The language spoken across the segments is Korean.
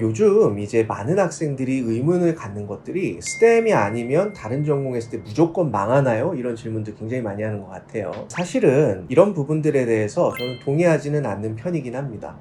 요즘 이제 많은 학생들이 의문을 갖는 것들이 STEM이 아니면 다른 전공 했을 때 무조건 망하나요? 이런 질문도 굉장히 많이 하는 것 같아요. 사실은 이런 부분들에 대해서 저는 동의하지는 않는 편이긴 합니다.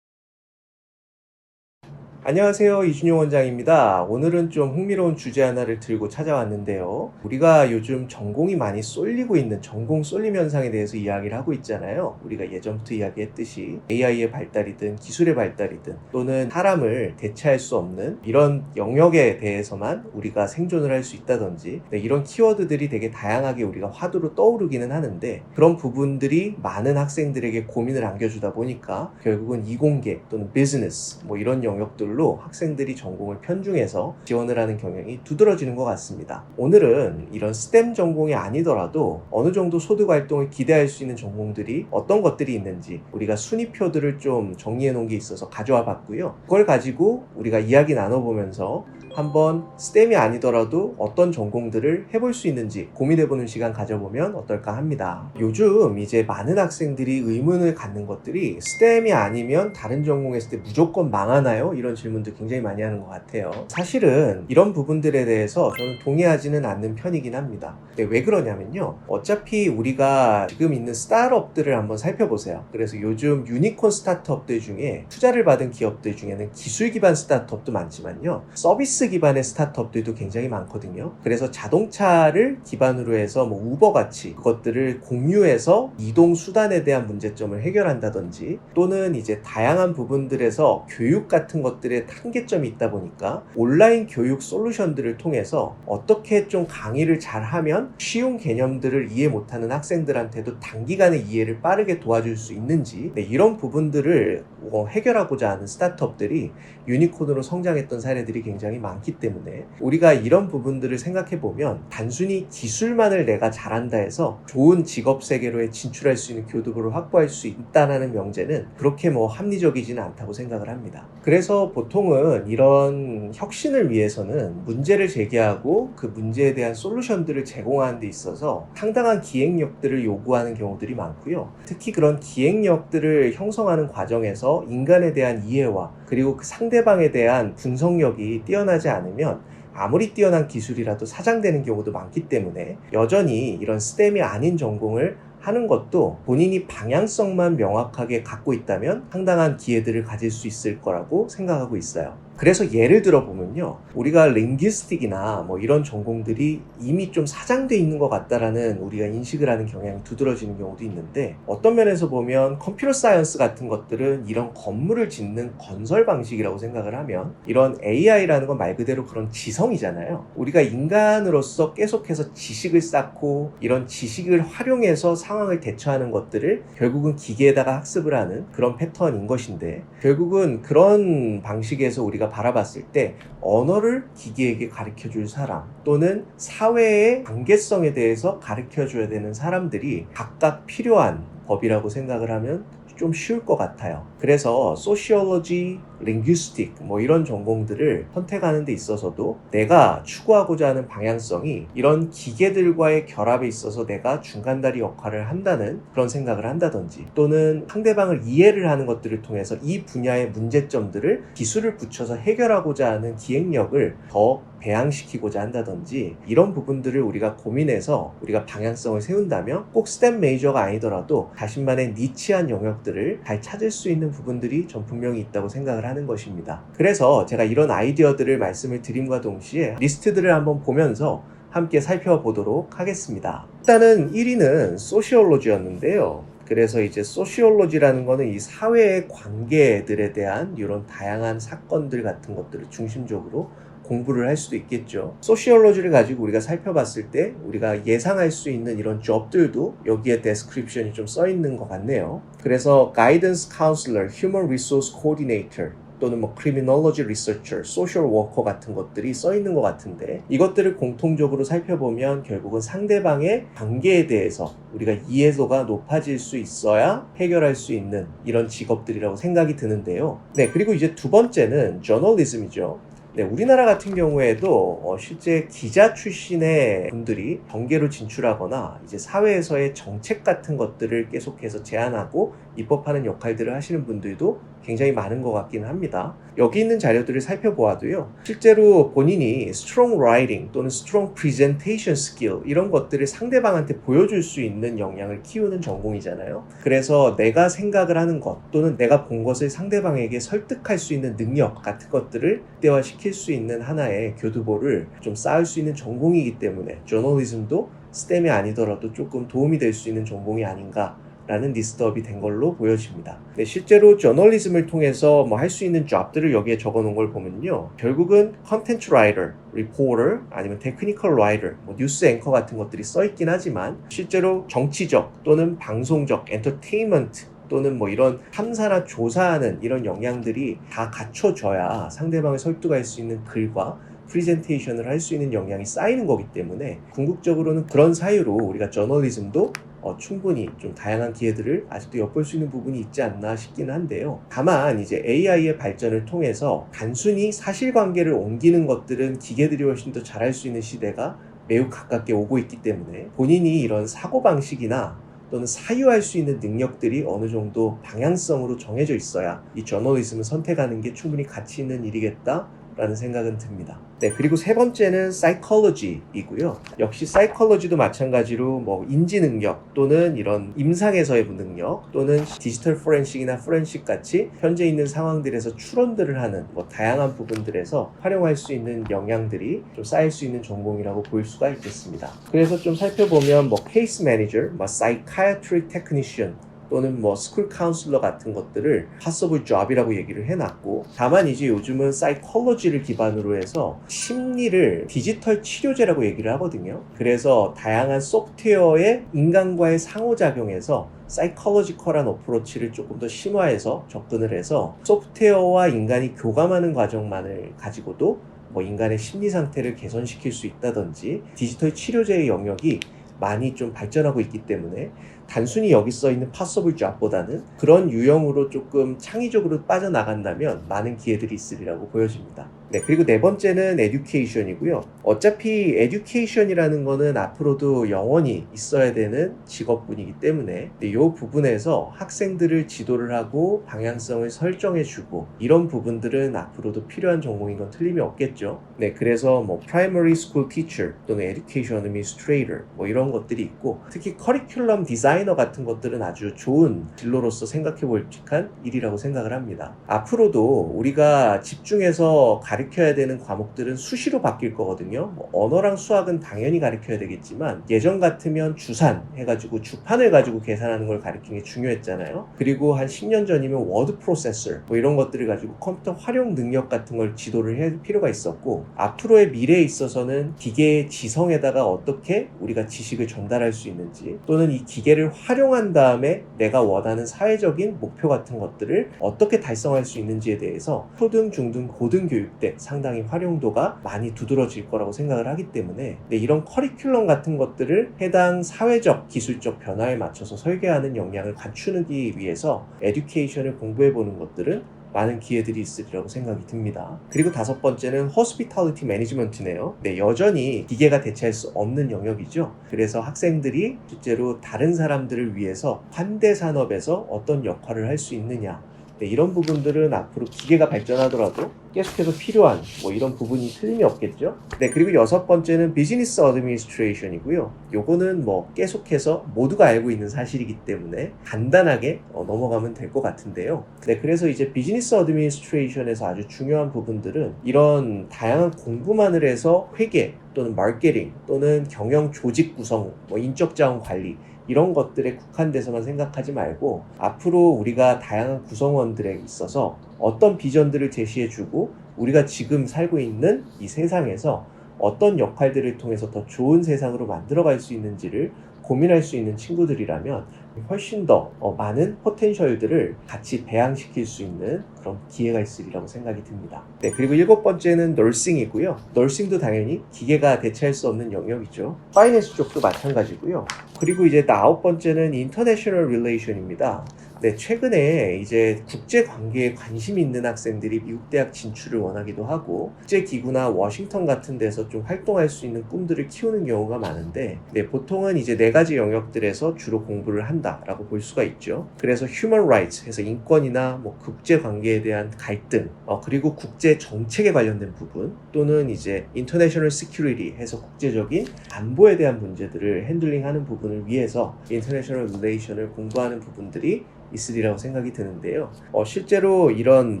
안녕하세요, 이준용 원장입니다. 오늘은 좀 흥미로운 주제 하나를 들고 찾아왔는데요. 우리가 요즘 전공이 많이 쏠리고 있는 전공 쏠림 현상에 대해서 이야기를 하고 있잖아요. 우리가 예전부터 이야기했듯이 AI의 발달이든 기술의 발달이든 또는 사람을 대체할 수 없는 이런 영역에 대해서만 우리가 생존을 할 수 있다든지, 이런 키워드들이 되게 다양하게 우리가 화두로 떠오르기는 하는데, 그런 부분들이 많은 학생들에게 고민을 안겨주다 보니까 결국은 이공계 또는 비즈니스 이런 영역들로 학생들이 전공을 편중해서 지원을 하는 경향이 두드러지는 것 같습니다. 오늘은 이런 STEM 전공이 아니더라도 어느 정도 소득 활동을 기대할 수 있는 전공들이 어떤 것들이 있는지 우리가 순위표들을 좀 정리해 놓은 게 있어서 가져와 봤고요. 그걸 가지고 우리가 이야기 나눠보면서 한번 STEM이 아니더라도 어떤 전공들을 해볼 수 있는지 고민해보는 시간 가져보면 어떨까 합니다. 요즘 이제 많은 학생들이 의문을 갖는 것들이 STEM이 아니면 다른 전공 했을 때 무조건 망하나요? 이런 질문도 굉장히 많이 하는 것 같아요. 사실은 이런 부분들에 대해서 저는 동의하지는 않는 편이긴 합니다. 근데 왜 그러냐면요, 어차피 우리가 지금 있는 스타트업들을 한번 살펴보세요. 그래서 요즘 유니콘 스타트업들 중에 투자를 받은 기업들 중에는 기술 기반 스타트업도 많지만요, 서비스 기반의 스타트업들도 굉장히 많거든요. 그래서 자동차를 기반으로 해서 우버 같이 그것들을 공유해서 이동 수단에 대한 문제점을 해결한다든지, 또는 이제 다양한 부분들에서 교육 같은 것들에 한계점이 있다 보니까 온라인 교육 솔루션들을 통해서 어떻게 좀 강의를 잘하면 쉬운 개념들을 이해 못하는 학생들한테도 단기간에 이해를 빠르게 도와줄 수 있는지, 이런 부분들을 해결하고자 하는 스타트업들이 유니콘으로 성장했던 사례들이 굉장히 많기 때문에, 우리가 이런 부분들을 생각해 보면 단순히 기술만을 내가 잘한다 해서 좋은 직업 세계로에 진출할 수 있는 교두보를 확보할 수 있다는 명제는 그렇게 합리적이지는 않다고 생각을 합니다. 그래서 보통은 이런 혁신을 위해서는 문제를 제기하고 그 문제에 대한 솔루션들을 제공하는 데 있어서 상당한 기획력들을 요구하는 경우들이 많고요. 특히 그런 기획력들을 형성하는 과정에서 인간에 대한 이해와 그리고 그 상대방에 대한 분석력이 뛰어나지 않으면 아무리 뛰어난 기술이라도 사장되는 경우도 많기 때문에, 여전히 이런 STEM이 아닌 전공을 하는 것도 본인이 방향성만 명확하게 갖고 있다면 상당한 기회들을 가질 수 있을 거라고 생각하고 있어요. 그래서 예를 들어 보면요, 우리가 링귀스틱이나 이런 전공들이 이미 좀 사장돼 있는 것 같다라는 우리가 인식을 하는 경향이 두드러지는 경우도 있는데, 어떤 면에서 보면 컴퓨터 사이언스 같은 것들은 이런 건물을 짓는 건설 방식이라고 생각을 하면, 이런 AI라는 건 말 그대로 그런 지성이잖아요. 우리가 인간으로서 계속해서 지식을 쌓고 이런 지식을 활용해서 상황을 대처하는 것들을 결국은 기계에다가 학습을 하는 그런 패턴인 것인데, 결국은 그런 방식에서 우리가 바라봤을 때 언어를 기계에게 가르쳐줄 사람, 또는 사회의 관계성에 대해서 가르쳐줘야 되는 사람들이 각각 필요한 법이라고 생각을 하면 좀 쉬울 것 같아요. 그래서 소시올로지, 링귀스틱 이런 전공들을 선택하는 데 있어서도 내가 추구하고자 하는 방향성이 이런 기계들과의 결합에 있어서 내가 중간다리 역할을 한다는 그런 생각을 한다든지, 또는 상대방을 이해를 하는 것들을 통해서 이 분야의 문제점들을 기술을 붙여서 해결하고자 하는 기획력을 더 배양시키고자 한다든지, 이런 부분들을 우리가 고민해서 우리가 방향성을 세운다면 꼭 STEM 메이저가 아니더라도 자신만의 니치한 영역들을 잘 찾을 수 있는 부분들이 전 분명히 있다고 생각을 하는 것입니다. 그래서 제가 이런 아이디어들을 말씀을 드림과 동시에 리스트들을 한번 보면서 함께 살펴보도록 하겠습니다. 일단은 1위는 소시올로지였는데요. 그래서 이제 소시올로지라는 거는 이 사회의 관계들에 대한 이런 다양한 사건들 같은 것들을 중심적으로 공부를 할 수도 있겠죠. 소시올로지를 가지고 우리가 살펴봤을 때 우리가 예상할 수 있는 이런 job들도 여기에 데스크립션이 좀 써 있는 것 같네요. 그래서 Guidance Counselor, Human Resource Coordinator, 또는 Criminology Researcher, Social Worker 같은 것들이 써 있는 것 같은데, 이것들을 공통적으로 살펴보면 결국은 상대방의 관계에 대해서 우리가 이해도가 높아질 수 있어야 해결할 수 있는 이런 직업들이라고 생각이 드는데요. 그리고 이제 두 번째는 저널리즘이죠. 우리나라 같은 경우에도 실제 기자 출신의 분들이 정계로 진출하거나 이제 사회에서의 정책 같은 것들을 계속해서 제안하고 입법하는 역할들을 하시는 분들도 굉장히 많은 것 같기는 합니다. 여기 있는 자료들을 살펴보아도요. 실제로 본인이 strong writing 또는 strong presentation skill 이런 것들을 상대방한테 보여줄 수 있는 역량을 키우는 전공이잖아요. 그래서 내가 생각을 하는 것 또는 내가 본 것을 상대방에게 설득할 수 있는 능력 같은 것들을 극대화시킬 수 있는 하나의 교두보를 좀 쌓을 수 있는 전공이기 때문에 저널리즘도 스템이 아니더라도 조금 도움이 될 수 있는 전공이 아닌가 라는 리스트업이 된 걸로 보여집니다. 네, 실제로 저널리즘을 통해서 뭐 할 수 있는 잡들을 여기에 적어 놓은 걸 보면요. 결국은 컨텐츠 라이터, 리포터, 아니면 테크니컬 라이터, 뭐 뉴스 앵커 같은 것들이 써 있긴 하지만 실제로 정치적 또는 방송적, 엔터테인먼트 또는 뭐 이런 탐사나 조사하는 이런 역량들이 다 갖춰져야 상대방을 설득할 수 있는 글과 프리젠테이션을 할 수 있는 역량이 쌓이는 거기 때문에 궁극적으로는 그런 사유로 우리가 저널리즘도 충분히 좀 다양한 기회들을 아직도 엿볼 수 있는 부분이 있지 않나 싶긴 한데요. 다만 이제 AI의 발전을 통해서 단순히 사실관계를 옮기는 것들은 기계들이 훨씬 더 잘할 수 있는 시대가 매우 가깝게 오고 있기 때문에 본인이 이런 사고방식이나 또는 사유할 수 있는 능력들이 어느 정도 방향성으로 정해져 있어야 이 저널리즘을 선택하는 게 충분히 가치 있는 일이겠다 라는 생각은 듭니다. 네, 그리고 세 번째는 psychology이고요. 역시 psychology도 마찬가지로 뭐 인지 능력 또는 이런 임상에서의 능력 또는 디지털 포렌식이나 포렌식 같이 현재 있는 상황들에서 추론들을 하는 뭐 다양한 부분들에서 활용할 수 있는 역량들이 좀 쌓일 수 있는 전공이라고 볼 수가 있겠습니다. 그래서 좀 살펴보면 뭐 케이스 매니저, 뭐 psychiatric technician 또는 뭐 스쿨 카운슬러 같은 것들을 possible job이라고 얘기를 해놨고, 다만 이제 요즘은 사이콜로지를 기반으로 해서 심리를 디지털 치료제라고 얘기를 하거든요. 그래서 다양한 소프트웨어의 인간과의 상호작용에서 사이콜로지컬한 어프로치를 조금 더 심화해서 접근을 해서 소프트웨어와 인간이 교감하는 과정만을 가지고도 뭐 인간의 심리 상태를 개선시킬 수 있다든지 디지털 치료제의 영역이 많이 좀 발전하고 있기 때문에 단순히 여기 써 있는 possible job보다는 그런 유형으로 조금 창의적으로 빠져나간다면 많은 기회들이 있으리라고 보여집니다. 네, 그리고 네 번째는 education이고요. 어차피 education이라는 거는 앞으로도 영원히 있어야 되는 직업군이기 때문에 이 부분에서 학생들을 지도를 하고 방향성을 설정해주고 이런 부분들은 앞으로도 필요한 전공인 건 틀림이 없겠죠. 네, 그래서 뭐 primary school teacher 또는 education administrator 뭐 이런 것들이 있고, 특히 커리큘럼 디자이너 같은 것들은 아주 좋은 진로로서 생각해볼 만한 일이라고 생각을 합니다. 앞으로도 우리가 집중해서 가르쳐야 되는 과목들은 수시로 바뀔 거거든요. 뭐 언어랑 수학은 당연히 가르쳐야 되겠지만 예전 같으면 주산 해가지고 주판을 가지고 계산하는 걸 가르치는 게 중요했잖아요. 그리고 한 10년 전이면 워드 프로세서 뭐 이런 것들을 가지고 컴퓨터 활용 능력 같은 걸 지도를 할 필요가 있었고, 앞으로의 미래에 있어서는 기계의 지성에다가 어떻게 우리가 지식을 전달할 수 있는지 또는 이 기계를 활용한 다음에 내가 원하는 사회적인 목표 같은 것들을 어떻게 달성할 수 있는지에 대해서 초등, 중등, 고등 교육 때 상당히 활용도가 많이 두드러질 거라고 생각을 하기 때문에 이런 커리큘럼 같은 것들을 해당 사회적, 기술적 변화에 맞춰서 설계하는 역량을 갖추기 위해서 에듀케이션을 공부해보는 것들은 많은 기회들이 있으리라고 생각이 듭니다. 그리고 다섯 번째는 hospitality management네요. 네, 여전히 기계가 대체할 수 없는 영역이죠. 그래서 학생들이 실제로 다른 사람들을 위해서 환대 산업에서 어떤 역할을 할 수 있느냐, 네, 이런 부분들은 앞으로 기계가 발전하더라도 계속해서 필요한 뭐 이런 부분이 틀림이 없겠죠. 네, 그리고 여섯 번째는 비즈니스 어드미니스트레이션이고요. 요거는 뭐 계속해서 모두가 알고 있는 사실이기 때문에 간단하게 넘어가면 될 것 같은데요. 네, 그래서 이제 비즈니스 어드미니스트레이션에서 아주 중요한 부분들은 이런 다양한 공부만을 해서 회계 또는 마케팅 또는 경영 조직 구성, 뭐 인적 자원 관리 이런 것들에 국한돼서만 생각하지 말고 앞으로 우리가 다양한 구성원들에 있어서 어떤 비전들을 제시해주고 우리가 지금 살고 있는 이 세상에서 어떤 역할들을 통해서 더 좋은 세상으로 만들어갈 수 있는지를 고민할 수 있는 친구들이라면 훨씬 더 많은 포텐셜들을 같이 배양시킬 수 있는 그런 기회가 있으리라고 생각이 듭니다. 네, 그리고 일곱 번째는 널싱이고요. 널싱도 당연히 기계가 대체할 수 없는 영역이죠. 파이낸스 쪽도 마찬가지고요. 그리고 이제 아홉 번째는 인터내셔널 릴레이션입니다. 네, 최근에 이제 국제 관계에 관심 있는 학생들이 미국 대학 진출을 원하기도 하고 국제기구나 워싱턴 같은 데서 좀 활동할 수 있는 꿈들을 키우는 경우가 많은데 네, 보통은 이제 4가지 영역들에서 주로 공부를 한다라고 볼 수가 있죠. 그래서 Human Rights 해서 인권이나 뭐 국제 관계에 대한 갈등, 그리고 국제 정책에 관련된 부분, 또는 이제 International Security 해서 국제적인 안보에 대한 문제들을 핸들링하는 부분을 위해서 International Relation을 공부하는 부분들이 있으리라고 생각이 드는데요. 실제로 이런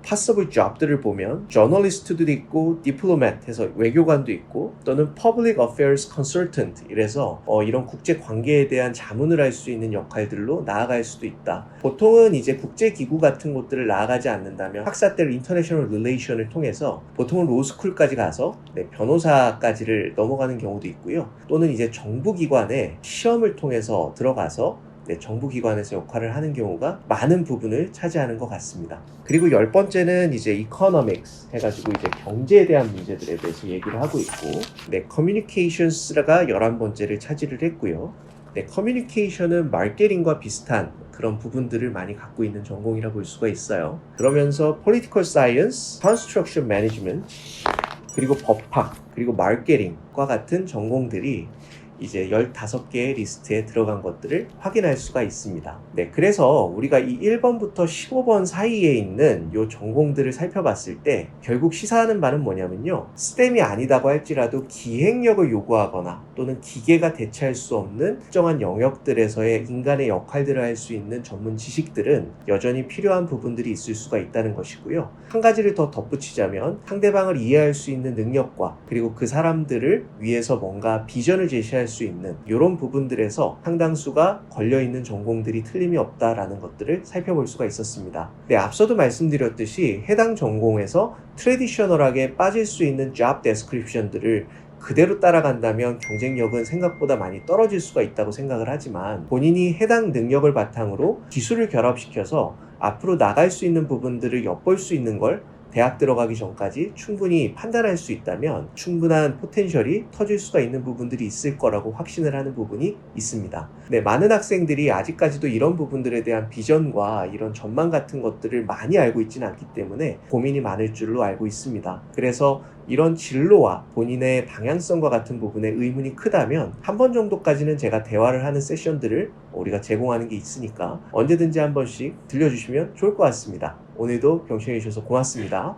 possible job들을 보면 journalist도 있고 diplomat 해서 외교관도 있고 또는 public affairs consultant 이래서 이런 국제 관계에 대한 자문을 할 수 있는 역할들로 나아갈 수도 있다. 보통은 이제 국제기구 같은 곳들을 나아가지 않는다면 학사들 international relation을 통해서 보통은 로스쿨까지 가서 변호사까지를 넘어가는 경우도 있고요. 또는 이제 정부기관에 시험을 통해서 들어가서 정부기관에서 역할을 하는 경우가 많은 부분을 차지하는 것 같습니다. 그리고 10번째는 이제 economics 해가지고 이제 경제에 대한 문제들에 대해서 얘기를 하고 있고, communications가 11번째를 차지를 했고요. communication은 마케팅과 비슷한 그런 부분들을 많이 갖고 있는 전공이라 볼 수가 있어요. 그러면서 political science, construction management, 그리고 법학, 그리고 마케팅과 같은 전공들이 이제 15개의 리스트에 들어간 것들을 확인할 수가 있습니다. 그래서 우리가 이 1번부터 15번 사이에 있는 이 전공들을 살펴봤을 때 결국 시사하는 바는 뭐냐면요. STEM이 아니다고 할지라도 기획력을 요구하거나 또는 기계가 대체할 수 없는 특정한 영역들에서의 인간의 역할들을 할 수 있는 전문 지식들은 여전히 필요한 부분들이 있을 수가 있다는 것이고요. 한 가지를 더 덧붙이자면 상대방을 이해할 수 있는 능력과 그리고 그 사람들을 위해서 뭔가 비전을 제시할 수 있는 이런 부분들에서 상당수가 걸려있는 전공들이 틀림이 없다라는 것들을 살펴볼 수가 있었습니다. 앞서도 말씀드렸듯이 해당 전공에서 트래디셔널하게 빠질 수 있는 job description들을 그대로 따라간다면 경쟁력은 생각보다 많이 떨어질 수가 있다고 생각을 하지만 본인이 해당 능력을 바탕으로 기술을 결합시켜서 앞으로 나갈 수 있는 부분들을 엿볼 수 있는 걸 대학 들어가기 전까지 충분히 판단할 수 있다면 충분한 포텐셜이 터질 수가 있는 부분들이 있을 거라고 확신을 하는 부분이 있습니다. 많은 학생들이 아직까지도 이런 부분들에 대한 비전과 이런 전망 같은 것들을 많이 알고 있지는 않기 때문에 고민이 많을 줄로 알고 있습니다. 그래서 이런 진로와 본인의 방향성과 같은 부분에 의문이 크다면 한 번 정도까지는 제가 대화를 하는 세션들을 우리가 제공하는 게 있으니까 언제든지 한 번씩 들려주시면 좋을 것 같습니다. 오늘도 경청해 주셔서 고맙습니다.